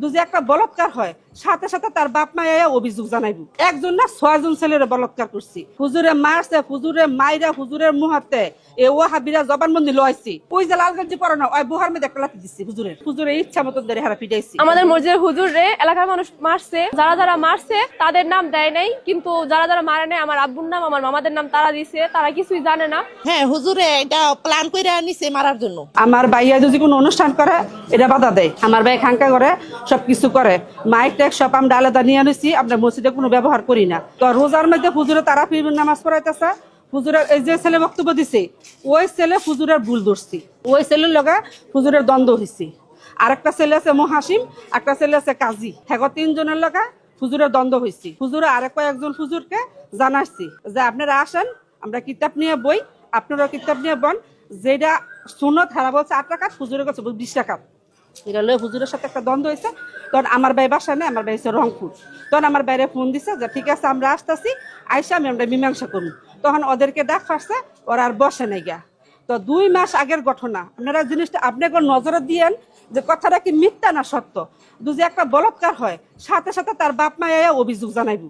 যদি একটা বলৎকার হয় সাথে সাথে তার বাপ মা অভিযোগ জানাইব। একজন না 6 জন ছেলের বলৎকার করছি। হুজুরে মারছে, হুজুরে মাইরা, হুজুরের মুহাতে এ ওয়াহাবিরা জবানবন্দি লইছি। ওই যে লালগঞ্জি পড়ানো ওই বুহার মধ্যে একটা লাথি দিছি। হুজুরের ইচ্ছা মতো ধরে হারা পিটাইছি। আমাদের মসজিদের হুজুরে এলাকার মানুষ মারছে, যারা যারা মারছে তাদের নাম দেয় নাই, কিন্তু যারা যারা মারে নাই আমার আব্বুর নাম আমার মামাদের নাম তারা দিছে, তারা কিছুই জানে না। হ্যাঁ, হুজুরে এটা প্ল্যান করে আনিছে মারার জন্য। আমার ভাইয়া যদি কোনো অনুষ্ঠান করে এটা বাধা দেয়। আমার ভাই খাঙ্কা করে সবকিছু করে, মাইক ট্যাক সব আমরা আলাদা নিয়ে আনিছি। আমরা মসজিদে কোনো ব্যবহার করি না। তো রোজার মধ্যে হুজুরে তারা নামাজ পড়াইতেছে। হুজুরের এই যে ছেলে বক্তব্য দিছে ওই ছেলে হুজুরের ভুল ধরছি, ওই ছেলের লগে হুজুরের দ্বন্দ্ব হয়েছে। আরেকটা ছেলে আছে মহাসিম, একটা ছেলে আছে কাজী, হ্যাঁ 3 জনের লগে হুজুরের দ্বন্দ্ব হয়েছে। হুজুরে আরেক কয়েকজন হুজুরকে জানাচ্ছি যে আপনারা আসেন, আমরা কিতাব নিয়ে বই, আপনারা কিতাব নিয়ে বন। যেটা সুন্নত হারা বলছে 8 টাকা, হুজুরের কাছে 20 টাকা। এটা লয়ে হুজুরের সাথে একটা দ্বন্দ্ব হয়েছে। তখন আমার ভাই বাসা নেই, আমার ভাই হচ্ছে রংপুর। তখন আমার বাইরে ফোন দিছে যে ঠিক আছে আমরা আসতেছি, আইসা আমরা মীমাংসা করবো। তখন ওদেরকে ডাক ফাঁসছে, ওরা আর বসে নাই গা। তো 2 মাস আগের ঘটনা। আপনারা জিনিসটা আপনি একবার নজরে দিয়েন যে কথাটা কি মিথ্যা না সত্য। যদি একটা বলৎকার হয় সাথে সাথে তার বাপ মা অভিযোগ জানাইব।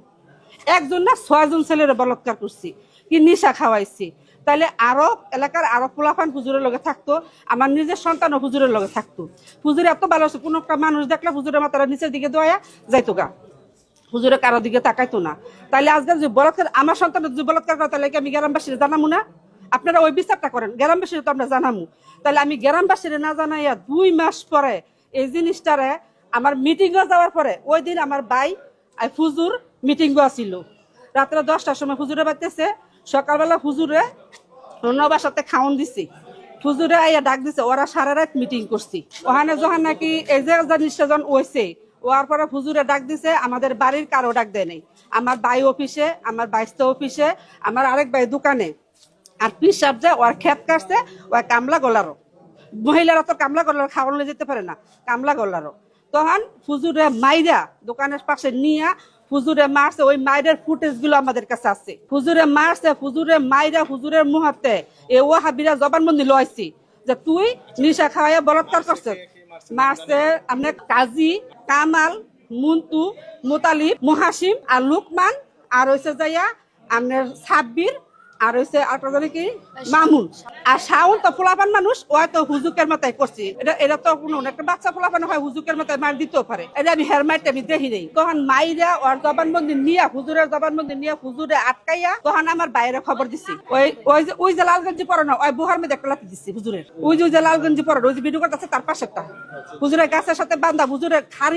একজন না 6 জন ছেলের বলৎকার করছি, কি নিশা খাওয়াইছি। তাহলে আরো এলাকার আরো পোলাপান হুজুরের লগে থাকতো, আমার নিজের সন্তানও হুজুরের লগে থাকতো। হুজুরে এত ভালো আছে, কোনো একটা মানুষ দেখলে হুজুরের মাথাটা নিচের দিকে দোয়া যাইতো গা, হুজুরে কারো দিকে তাকাইতো না। তাইলে আজকে যে বলৎকার আমার সন্তানের যদি বলৎকার করে তাহলে আমি গ্রামবাসীরা জানামু না? আপনারা ওই বিচারটা করেন, গ্রামবাসীরা তো আমরা জানামু। তাহলে আমি গ্রামবাসীরা না জানাইয়া 2 মাস পরে এই জিনিসটারে আমার মিটিংয়ে যাওয়ার পরে ওই দিন আমার ভাই হুজুর মিটিংও ছিল। রাত্রে 10টার সময় হুজুরে বাড়তেছে, সকালবেলা হুজুরে নবার সাথে খাওয়ান দিছি। হুজুরে আইয়া ডাক দিছে, ওরা সারা রাত মিটিং করছি। ওখানে যখন নাকি এই যে জিনিসটা যখন ওইছে ওর পরে হুজুরে ডাক দিছে, আমাদের বাড়ির কারো ডাক দেয় নাই। আমার ভাই অফিসে, আমার বাইস্তা অফিসে, আমার আরেক ভাই দোকানে। আর পিসাব যে ওর ক্ষেত কাটছে ওই কামলা গলারও। মহিলারা তো কামলা গলার খাওয়ানো যেতে পারে না, কামলা গলারও। তখন হুজুরে মাইরা দোকানের পাশে নিয়ে হুজুরে মারছে। ওই মাইরের ফুটেজ গুলো আমাদের কাছে আছে। হুজুরে মারছে, হুজুরে মাইরা, হুজুরের মুহাতে এ ওয়াহাবিরা জবানবন্দি লইছি যে তুই নিশা খাওয়াইয়া বলাৎকার করছিস। মারছে আপনি কাজী, কামাল, মুন্টু, মোতালিব, মুহাসিম আর লুকমান, আর হইছে যাইয়া আপনার সাব্বির, আর হইছে আপনাদের কি মামুন। আর শাওন তো পোলাপান মানুষ, ওই তো হুজুকের মাথায় করছি। এটা তো কোনো একটা বাচ্চা পোলাপান হয় হুজুকের মাথায় মার দিতেও পারে। এটা আমি হেরমাইট আমি দেখি নেই। তখন মাইরা ওর জবানবন্দি নিয়ে, হুজুরের জবানবন্দি নিয়ে হুজুরে আটকাইয়া তখন আমার বাইরে খবর দিছি। ওই যে লালগঞ্জি পড়ানো ওই বুহার মধ্যে একটা লাথি দিছি হুজুরের। ওই যে লালগঞ্জি পড়ানো ওই যে ভিডিও করতেছে তার পাশেরটা হুজুরের গাছের সাথে বান্ধা, হুজুরের খারি